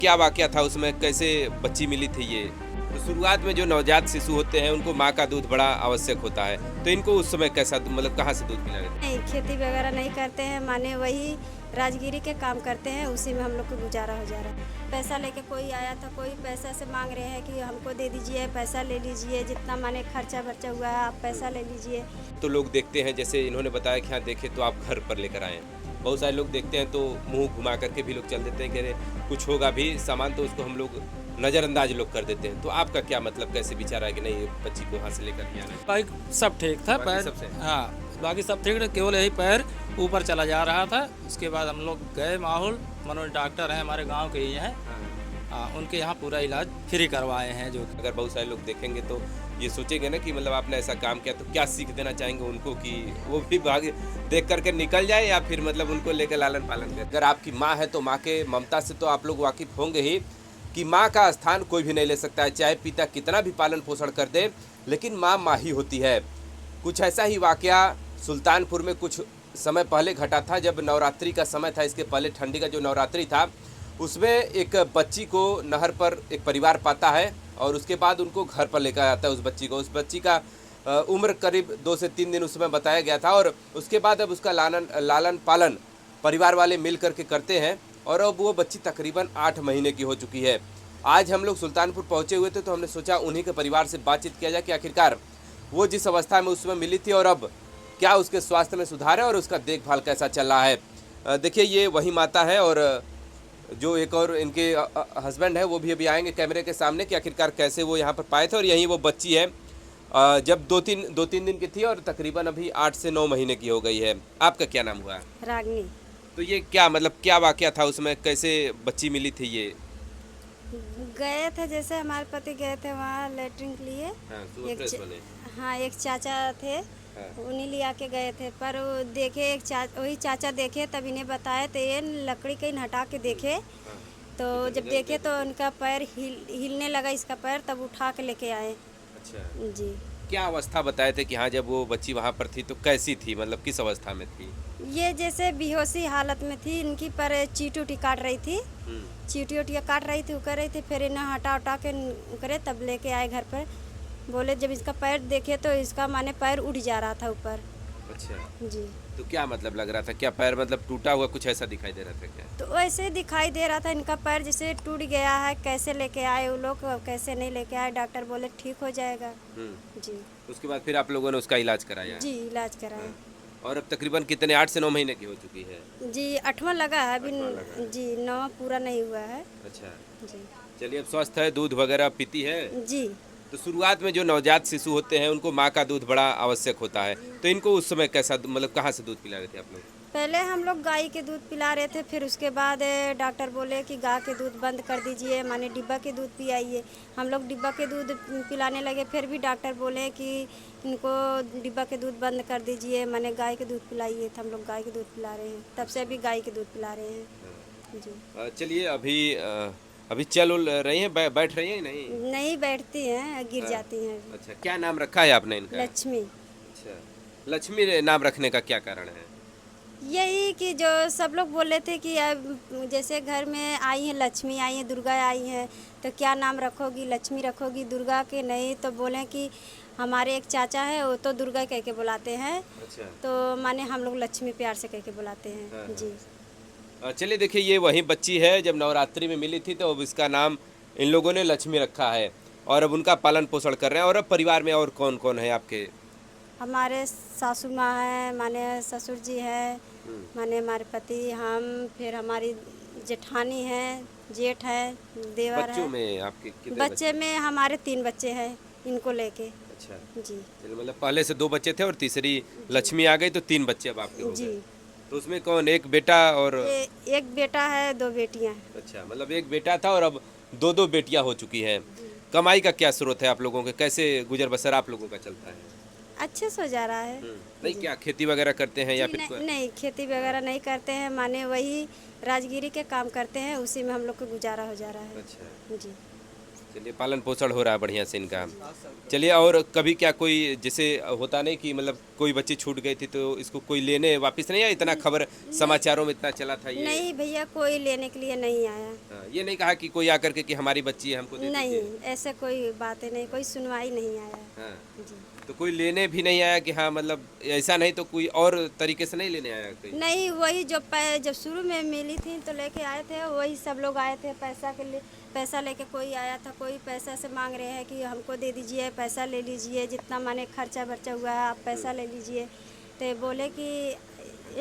क्या वाकया था उसमें, कैसे बच्ची मिली थी ये? तो शुरुआत में जो नवजात शिशु होते हैं उनको माँ का दूध बड़ा आवश्यक होता है, तो इनको उस समय कैसा मतलब कहाँ से दूध पिलाया था? नहीं, खेती वगैरह नहीं करते हैं, माने वही राजगिरी के काम करते हैं, उसी में हम लोग को गुजारा हो जा रहा है। पैसा लेके कोई आया था, कोई पैसा से मांग रहे हैं कि हमको दे दीजिए, पैसा ले लीजिए, जितना माने खर्चा वर्चा हुआ है आप पैसा ले लीजिए। तो लोग देखते हैं, जैसे इन्होंने बताया कि हाँ देखे तो आप घर पर लेकर आए हैं। बहुत सारे लोग देखते हैं तो मुंह घुमा करके भी लोग चल देते हैं कि अरे कुछ होगा भी सामान, तो उसको हम लोग नज़रअंदाज लोग कर देते हैं। तो आपका क्या मतलब, कैसे विचार है कि नहीं ये बच्ची को वहाँ से लेकर के आना है? बाकी सब ठीक था। बाकी पैर सब सही? हाँ, बाकी सब ठीक था, केवल यही पैर ऊपर चला जा रहा था। उसके बाद हम लोग गए माहौल, मनोज डॉक्टर हैं हमारे गांव के ही हैं। हाँ, उनके यहाँ पूरा इलाज फ्री करवाए हैं। जो अगर बहुत सारे लोग देखेंगे तो ये सोचेंगे ना कि मतलब आपने ऐसा काम किया, तो क्या सीख देना चाहेंगे उनको कि वो भी भाग देख करके निकल जाए, या फिर मतलब उनको लेकर लालन पालन करें? अगर आपकी माँ है तो माँ के ममता से तो आप लोग वाकिफ होंगे ही कि माँ का स्थान कोई भी नहीं ले सकता है, चाहे पिता कितना भी पालन पोषण कर दे, लेकिन माँ माँ ही होती है। कुछ ऐसा ही वाकया सुल्तानपुर में कुछ समय पहले घटा था, जब नवरात्रि का समय था। इसके पहले ठंडी का जो नवरात्रि था, उसमें एक बच्ची को नहर पर एक परिवार पाता है और उसके बाद उनको घर पर लेकर आता है उस बच्ची को। उस बच्ची का उम्र करीब 2 से 3 दिन उसमें बताया गया था, और उसके बाद अब उसका लालन पालन परिवार वाले मिल करके करते हैं, और अब वो बच्ची तकरीबन 8 महीने की हो चुकी है। आज हम लोग सुल्तानपुर पहुंचे हुए थे, तो हमने सोचा उन्हीं के परिवार से बातचीत किया जाए कि आखिरकार वो जिस अवस्था में उसमें मिली थी और अब क्या उसके स्वास्थ्य में सुधार है और उसका देखभाल कैसा चल रहा है। देखिए ये वही माता है, और जो एक और इनके हस्बैंड है वो भी अभी आएंगे कैमरे के सामने कि आखिरकार कैसे वो यहाँ पर पाए थे। और यहीं वो बच्ची है जब दो तीन दिन की थी और तकरीबन अभी 8 से 9 महीने की हो गई है। आपका क्या नाम हुआ? रागनी। तो ये क्या मतलब क्या वाकया था उसमें, कैसे बच्ची मिली थी ये? गए थे, जैसे हमारे पति गए थे वहाँ लेटरिन के लिए। हाँ, हाँ, एक चाचा थे, हाँ। उन्हीं ले आके गए थे। पर वो देखे वही चाचा देखे, तब इन्हें बताए तो ये लकड़ी कहीं हटा के देखे, तो जब देखे तो उनका पैर हिलने लगा, इसका पैर, तब उठा के लेके आए। अच्छा, जी। क्या अवस्था बताए थे कि हाँ जब वो बच्ची वहाँ पर थी तो कैसी थी, मतलब किस अवस्था में थी? ये जैसे बेहोशी हालत में थी, इनकी पर चीटी उटी काट रही थी, चीटी उटिया काट रही थी, कर रही थी। फिर इन्हें हटा उठा के करे, तब लेके आए घर पर। बोले जब इसका पैर देखे तो इसका माने पैर उड़ जा रहा था ऊपर। अच्छा, जी। तो क्या मतलब लग रहा था, क्या पैर मतलब टूटा हुआ कुछ ऐसा दिखाई दे रहा था क्या? तो ऐसे दिखाई दे रहा था इनका पैर जैसे टूट गया है। कैसे लेके आए वो लोग, कैसे नहीं लेके आए, डॉक्टर बोले ठीक हो जाएगा। जी। उसके बाद फिर आप लोगों ने उसका इलाज कराया? जी, इलाज कराए। हाँ। और अब तकरीबन कितने, 8 से 9 महीने की हो चुकी है? जी, 8वां लगा है अभी। 8वां लगा है। जी, 9वां पूरा नहीं हुआ है। अच्छा, जी। चलिए अब स्वस्थ है, दूध वगैरह पीती है? जी। तो शुरुआत में जो नवजात शिशु होते हैं उनको माँ का दूध बड़ा आवश्यक होता है, तो इनको उस समय कैसा मतलब कहाँ से दूध पिला रहे थे आप लोग? पहले हम लोग गाय के दूध पिला रहे थे, फिर उसके बाद डॉक्टर बोले कि गाय के दूध बंद कर दीजिए, माने डिब्बा के दूध पिलाइए। हम लोग डिब्बा के दूध पिलाने लगे, फिर भी डॉक्टर बोले कि इनको डिब्बा के दूध बंद कर दीजिए, माने गाय के दूध पिलाइए। तो हम लोग गाय के दूध पिला रहे हैं, तब से अभी गाय के दूध पिला रहे हैं। जी। चलिए अभी चल उल रही हैं, बैठ रही हैं नहीं? नहीं बैठती हैं, गिर जाती हैं। अच्छा, क्या नाम रखा है आपने इनका? लक्ष्मी। अच्छा, लक्ष्मी नाम रखने का क्या कारण है? यही कि जो सब लोग बोले थे कि अब जैसे घर में आई हैं, लक्ष्मी आई हैं, दुर्गा आई हैं, तो क्या नाम रखोगी, लक्ष्मी रखोगी, दुर्गा के? नहीं, तो बोले कि हमारे एक चाचा है, वो तो दुर्गा कह के बुलाते हैं। अच्छा, तो माने हम लोग लक्ष्मी प्यार से कह के बुलाते हाँ, हैं। हाँ। जी। चलिए देखिए ये वही बच्ची है जब नवरात्रि में मिली थी, तो अब इसका नाम इन लोगों ने लक्ष्मी रखा है, और अब उनका पालन पोषण कर रहे हैं। और अब परिवार में और कौन कौन है आपके? हमारे सासू माँ हैं, माने ससुर जी हैं, माने हमारे पति, हम, फिर हमारी जेठानी है, जेठ है, देवर बच्चों है। में आपके कितने बच्चे में हमारे 3 बच्चे हैं, इनको लेके। अच्छा, जी। चलिए मतलब पहले से 2 बच्चे थे और तीसरी लक्ष्मी आ गई, तो 3 बच्चे अब आपके हो जी। गए। तो उसमें कौन, एक बेटा और? एक बेटा है, 2 बेटियां। अच्छा, मतलब एक बेटा था और अब 2 बेटियां हो चुकी हैं। कमाई का क्या स्रोत है आप लोगों के, कैसे गुजर बसर आप लोगों का चलता है? अच्छे से हो जा रहा है। नहीं, क्या खेती वगैरह करते हैं या जी, फिर नहीं, खेती वगैरह नहीं करते हैं, माने वही राजगिरी के काम करते हैं, उसी में हम लोग को गुजारा हो जा रहा है। अच्छा, जी। चलिए पालन पोषण हो रहा है बढ़िया से इनका। चलिए और कभी क्या कोई जैसे होता नहीं कि मतलब कोई बच्ची छूट गई थी तो इसको कोई लेने वापस नहीं आया? इतना खबर समाचारों में इतना चला था ये। नहीं भैया, कोई लेने के लिए नहीं आया। हाँ, ये नहीं कहा कि कोई आकर के कि हमारी बच्ची है हमको दे नहीं, दीजिए? ऐसे कोई बातें नहीं, कोई सुनवाई नहीं आया। हाँ, जी तो कोई लेने भी नहीं आया कि हाँ मतलब ऐसा नहीं तो कोई और तरीके से नहीं लेने आया कोई? नहीं, वही जो जब शुरू में मिली थी तो लेके आए थे, वही सब लोग आए थे पैसा के लिए। पैसा लेके कोई आया था, कोई पैसा से मांग रहे हैं कि हमको दे दीजिए, पैसा ले लीजिए, जितना माने खर्चा बर्चा हुआ है आप पैसा ले लीजिए। तो बोले कि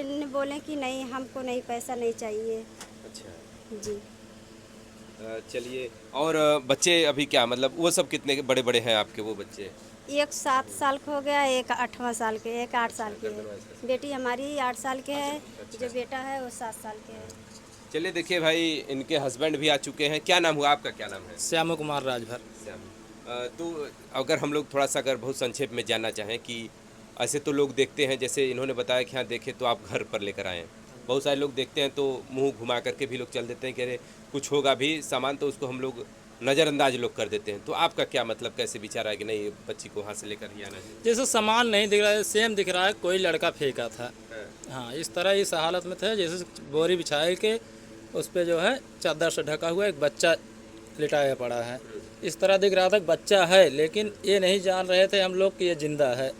इन बोले कि नहीं, हमको नहीं, पैसा नहीं चाहिए। अच्छा जी चलिए और बच्चे अभी क्या मतलब वो सब कितने के बड़े बड़े हैं आपके वो बच्चे? एक 7 साल का हो गया, एक 8वां साल के, एक 8 साल के है। बेटी हमारी 8 साल के है, जो बेटा है वो 7 साल के है। चलिए देखिए भाई इनके हस्बैंड भी आ चुके हैं। क्या नाम हुआ आपका? क्या नाम है? श्याम कुमार राजभर। श्याम। तो अगर हम लोग थोड़ा सा अगर बहुत संक्षेप में जानना चाहें कि ऐसे तो लोग देखते हैं जैसे इन्होंने बताया कि हाँ देखे तो आप घर पर लेकर आएँ, बहुत सारे लोग देखते हैं तो मुंह घुमा करके भी लोग चल देते हैं कि अरे कुछ होगा भी सामान तो उसको हम लोग नज़रअंदाज लोग कर देते हैं। तो आपका क्या मतलब कैसे विचार है कि नहीं ये बच्ची को वहाँ से लेकर ही आना चाहिए? जैसे सामान नहीं दिख रहा है, सेम दिख रहा है, कोई लड़का फेंका था। हाँ, इस तरह इस हालत में थे जैसे बोरी बिछाए के उस पर जो है चादर से ढका हुआ एक बच्चा लिटाया पड़ा है। इस तरह दिख रहा था कि बच्चा है, लेकिन ये नहीं जान रहे थे हम लोग कि ये जिंदा है।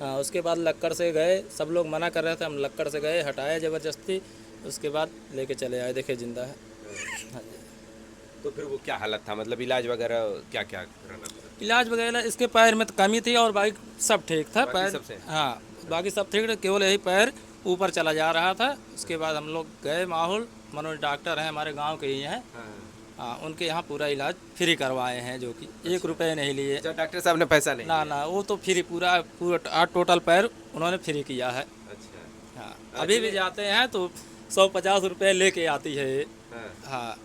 हाँ, उसके बाद लक्कड़ से गए, सब लोग मना कर रहे थे, हम लक्कड़ से गए, हटाए ज़बरदस्ती, उसके बाद लेके चले आए, देखे जिंदा है। हाँ जी। तो फिर वो क्या हालत था मतलब इलाज वगैरह क्या क्या कराना पड़ा? इलाज वगैरह इसके पैर में तो कमी थी और बाकी सब ठीक था। बाकी पैर सब सही? हाँ, बाकी सब ठीक था, केवल यही पैर ऊपर चला जा रहा था। उसके बाद हम लोग गए माहौल, मनोज डॉक्टर हैं हमारे गांव के ही हैं। हाँ, उनके यहाँ पूरा इलाज फ्री करवाए हैं, जो कि 1 रुपये नहीं लिए। अच्छा डॉक्टर साहब ने पैसा नहीं? ना, वो तो फ्री पूरा टोटल पैर उन्होंने फ्री किया है। अच्छा हाँ, अभी भी जाते हैं तो 150 रुपये लेके आती है ये। हाँ। हाँ,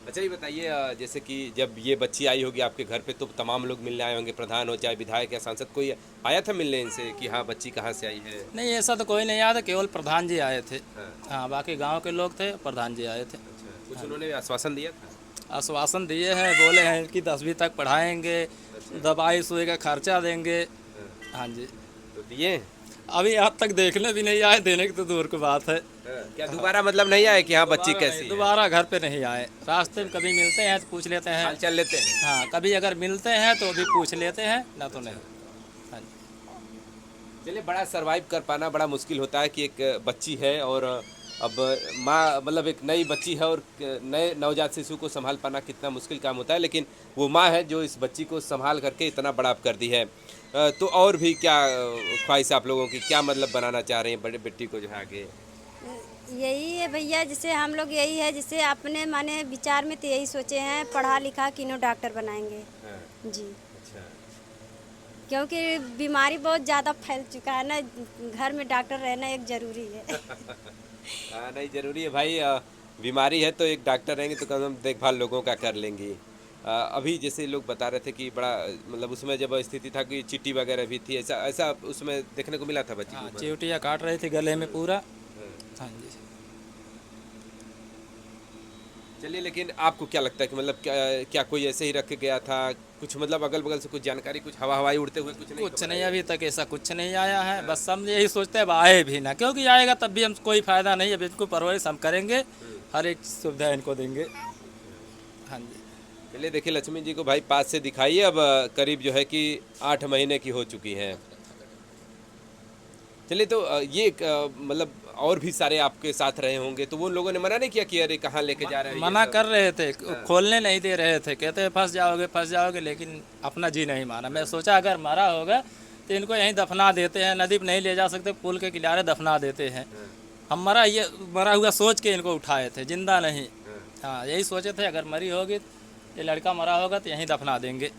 अच्छा ये बताइए जैसे कि जब ये बच्ची आई होगी आपके घर पे तो तमाम लोग मिलने आए होंगे, प्रधान हो चाहे विधायक या सांसद, कोई आया था मिलने इनसे कि हाँ बच्ची कहाँ से आई है? नहीं ऐसा तो कोई नहीं आया था, केवल प्रधान जी आए थे। हाँ। हाँ, बाकी गांव के लोग थे, प्रधान जी आए थे। अच्छा कुछ उन्होंने आश्वासन दिया था? आश्वासन दिए हैं, बोले हैं कि 10वीं तक पढ़ाएंगे, दवाई सुई का खर्चा देंगे। हाँ जी। तो दिए? अभी आज तक देखने भी नहीं आए, देने की तो दूर की बात है। क्या दोबारा मतलब नहीं आए कि हाँ बच्ची कैसी है? दोबारा घर पे नहीं आए, रास्ते में कभी मिलते हैं तो पूछ लेते हैं। हाल चल लेते हैं? हाँ, कभी अगर मिलते हैं तो भी पूछ लेते हैं, ना तो नहीं। हाँ जी। चलिए बड़ा सरवाइव कर पाना बड़ा मुश्किल होता है कि एक बच्ची है और अब माँ मतलब एक नई बच्ची है और नए नवजात शिशु को संभाल पाना कितना मुश्किल काम होता है, लेकिन वो माँ है जो इस बच्ची को संभाल करके इतना बड़ा कर दी है। तो और भी क्या ख्वाहिश आप लोगों की, क्या मतलब बनाना चाह रहे हैं बड़े बेटी को जो है आगे? यही है भैया, जैसे हम लोग यही है, जैसे अपने माने विचार में तो यही सोचे हैं, पढ़ा लिखा किनो डॉक्टर बनाएंगे। हाँ, जी, अच्छा क्योंकि बीमारी बहुत ज़्यादा फैल चुका है ना, घर में डॉक्टर रहना एक ज़रूरी है। हाँ नहीं जरूरी है भाई, बीमारी है तो एक डॉक्टर रहेंगे तो कम से कम देखभाल लोगों का कर लेंगी। अभी जैसे लोग बता रहे थे कि बड़ा मतलब उसमें जब स्थिति था कि चींटी वगैरह भी थी, ऐसा ऐसा उसमें देखने को मिला था बच्ची हाँ, को? चिवटिया काट रही थी गले में पूरा। हाँ जी। चलिए लेकिन आपको क्या लगता है कि मतलब क्या कोई ऐसे ही रख के गया था, कुछ मतलब अगल बगल से कुछ जानकारी, कुछ हवाई उड़ते हुए कुछ नहीं? कुछ नहीं, अभी तक ऐसा कुछ नहीं आया है। बस हम यही सोचते हैं अब आए भी ना, क्योंकि आएगा तब भी हम कोई फ़ायदा नहीं है। अब इनको परवरिश हम करेंगे, हर एक सुविधा इनको देंगे। हाँ जी। चलिए देखिए लक्ष्मी जी को भाई पास से दिखाइए, अब करीब जो है कि 8 महीने की हो चुकी हैं। चलिए तो ये मतलब और भी सारे आपके साथ रहे होंगे तो वो लोगों ने मना नहीं किया कि अरे कहाँ लेके जा रहे हैं? मना कर रहे थे, खोलने नहीं दे रहे थे, कहते हैं फंस जाओगे, लेकिन अपना जी नहीं माना। मैं सोचा अगर मरा होगा तो इनको यहीं दफना देते हैं, नदी में नहीं ले जा सकते, पुल के किनारे दफना देते हैं। हम मरा हुआ सोच के इनको उठाए थे, जिंदा नहीं। हाँ, यही सोचे थे अगर मरी होगी, ये लड़का मरा होगा तो यहीं दफना देंगे।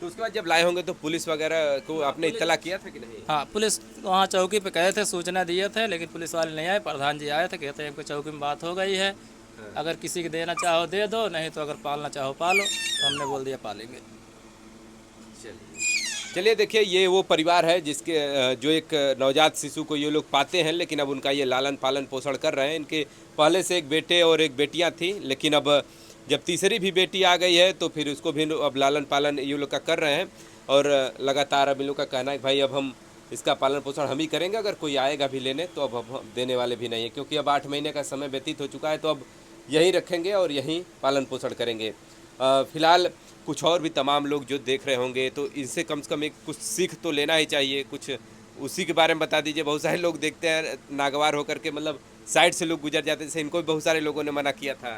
तो उसके बाद जब लाए होंगे तो पुलिस वगैरह को आपने इत्तला किया था कि नहीं? हाँ, पुलिस वहाँ चौकी पे गए थे, सूचना दिए थे, लेकिन पुलिस वाले नहीं आए। प्रधान जी आए थे, कहते हैं कि चौकी में बात हो गई है, अगर किसी को देना चाहो दे दो, नहीं तो अगर पालना चाहो पालो। तो हमने बोल दिया पालेंगे। चलिए देखिए ये वो परिवार है जिसके जो एक नवजात शिशु को ये लोग पाते हैं, लेकिन अब उनका ये लालन पालन पोषण कर रहे हैं। इनके पहले से एक बेटे और एक बेटियां थी, लेकिन अब जब तीसरी भी बेटी आ गई है तो फिर उसको भी अब लालन पालन ये लोग का कर रहे हैं। और लगातार अब इन लोग का कहना है कि भाई अब हम इसका पालन पोषण हम ही करेंगे, अगर कोई आएगा भी लेने तो अब हम देने वाले भी नहीं है, क्योंकि अब 8 महीने का समय व्यतीत हो चुका है। तो अब यहीं रखेंगे और यहीं पालन पोषण करेंगे। फिलहाल कुछ और भी तमाम लोग जो देख रहे होंगे तो इनसे कम से कम एक कुछ सीख तो लेना ही चाहिए। कुछ उसी के बारे में बता दीजिए। बहुत सारे लोग देखते हैं नागवार होकर के, मतलब साइड से लोग गुजर जाते थे, इनको भी बहुत सारे लोगों ने मना किया था।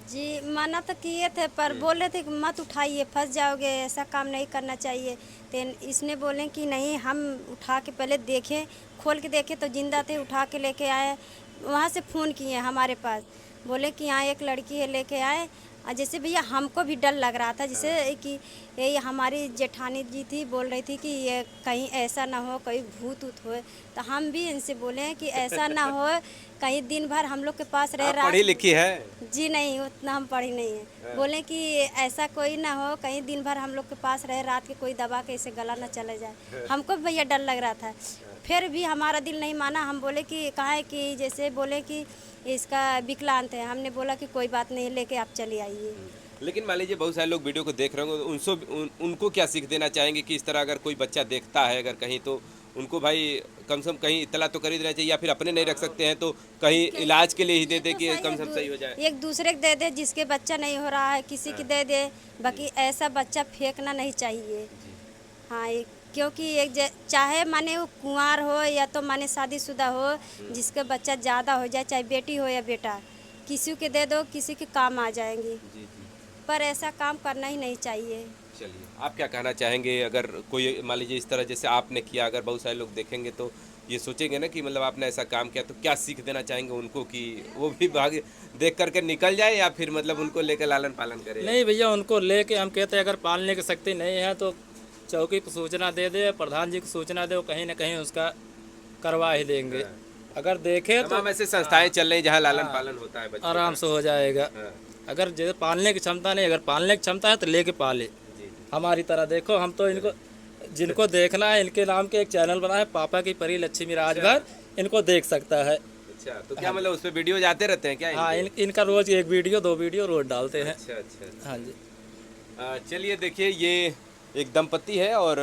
जी मना तो किए थे पर बोल रहे थे कि मत उठाइए, फंस जाओगे, ऐसा काम नहीं करना चाहिए। तो इसने बोले कि नहीं, हम उठा के पहले देखें, खोल के देखे तो जिंदा थे, उठा के लेके आए। वहाँ से फ़ोन किए हमारे पास, बोले कि यहाँ एक लड़की है, लेके आए। और जैसे भैया हमको भी डर लग रहा था, जैसे कि ये हमारी जेठानी जी थी, बोल रही थी कि ये कहीं ऐसा ना हो, कहीं भूत ऊत हो। तो हम भी इनसे बोले हैं कि ऐसा ना हो, कहीं दिन भर हम लोग के पास रह रहा। पढ़ी लिखी है? जी नहीं, उतना हम पढ़ी नहीं है। बोले कि ऐसा कोई ना हो, कहीं दिन भर हम लोग के पास रहे, रात के कोई दबा के इसे गला ना चले जाए। हमको भी भैया डर लग रहा था, फिर भी हमारा दिल नहीं माना। हम बोले कि कहाँ है, कि जैसे बोले कि इसका विकलांग है। हमने बोला कि कोई बात नहीं, लेके आप चले आइए। लेकिन मान लीजिए बहुत सारे लोग वीडियो को देख रहे होंगे, उनको क्या सीख देना चाहेंगे कि इस तरह अगर कोई बच्चा देखता है अगर कहीं, तो उनको भाई कम से कम कहीं इतला तो कर ही देना चाहिए, या फिर अपने नहीं रख सकते हैं तो कहीं इलाज के लिए ही दे दे कि कम से कम सही हो जाए। एक दूसरे को दे दे, जिसके बच्चा नहीं हो रहा है किसी की दे दे, बाकी ऐसा बच्चा फेंकना नहीं चाहिए। हाँ, क्योंकि एक चाहे माने वो कुंवार हो या तो माने शादीशुदा हो, जिसका बच्चा ज़्यादा हो जाए, चाहे बेटी हो या बेटा, किसी के दे दो, किसी के काम आ जाएंगी। पर ऐसा काम करना ही नहीं चाहिए। चलिए, आप क्या कहना चाहेंगे? अगर कोई मान लीजिए इस तरह जैसे आपने किया, अगर बहुत सारे लोग देखेंगे तो ये सोचेंगे ना कि मतलब आपने ऐसा काम किया, तो क्या सीख देना चाहेंगे उनको कि वो भी भाग देख करके निकल जाए, या फिर मतलब उनको लेकर लालन पालन करे? नहीं भैया, उनको लेके हम कहते हैं अगर पालने की शक्ति नहीं है तो चौकी को सूचना दे दे, प्रधान जी को सूचना दे, वो कहीं ना कहीं उसका करवा ही देंगे। अगर देखे तो ऐसे संस्थाएं चल रही जहाँ लालन पालन होता है बच्चों आराम से हो जाएगा। अगर जैसे पालने की क्षमता नहीं, अगर पालने की क्षमता है तो लेके पाले। हमारी तरह देखो, हम तो इनको जिनको देखना है, इनके नाम के एक चैनल बना है, पापा की परी लक्ष्मी राजभर, इनको देख सकता है। अच्छा, तो क्या मतलब उस पे वीडियो जाते रहते हैं क्या? हाँ, इनका रोज एक वीडियो 2 वीडियो रोज डालते हैं। अच्छा। हाँ जी। चलिए देखिए, ये एक दंपति है और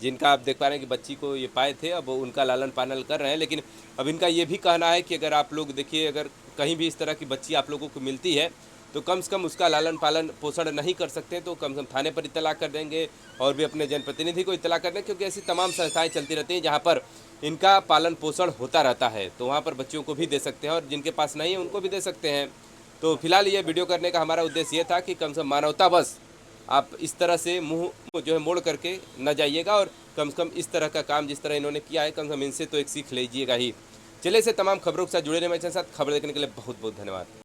जिनका आप देख पा रहे हैं कि बच्ची को ये पाए थे, अब उनका लालन पालन कर रहे हैं। लेकिन अब इनका ये भी कहना है कि अगर आप लोग देखिए, अगर कहीं भी इस तरह की बच्ची आप लोगों को मिलती है तो कम से कम उसका लालन पालन पोषण नहीं कर सकते तो कम से कम थाने पर इत्तला कर देंगे और भी अपने जनप्रतिनिधि को इत्तला कर देंगे, क्योंकि ऐसी तमाम संस्थाएं चलती रहती हैं जहां पर इनका पालन पोषण होता रहता है। तो वहां पर बच्चियों को भी दे सकते हैं और जिनके पास नहीं है उनको भी दे सकते हैं। तो फिलहाल ये वीडियो करने का हमारा उद्देश्य ये था कि कम से कम मानवता बस, आप इस तरह से मुंह जो है मोड़ करके न जाइएगा, और कम से कम इस तरह का काम जिस तरह इन्होंने किया है, कम से कम इनसे तो एक सीख लीजिएगा ही। चलिए, से तमाम खबरों के साथ जुड़े रहने के साथ खबर देखने के लिए बहुत बहुत धन्यवाद।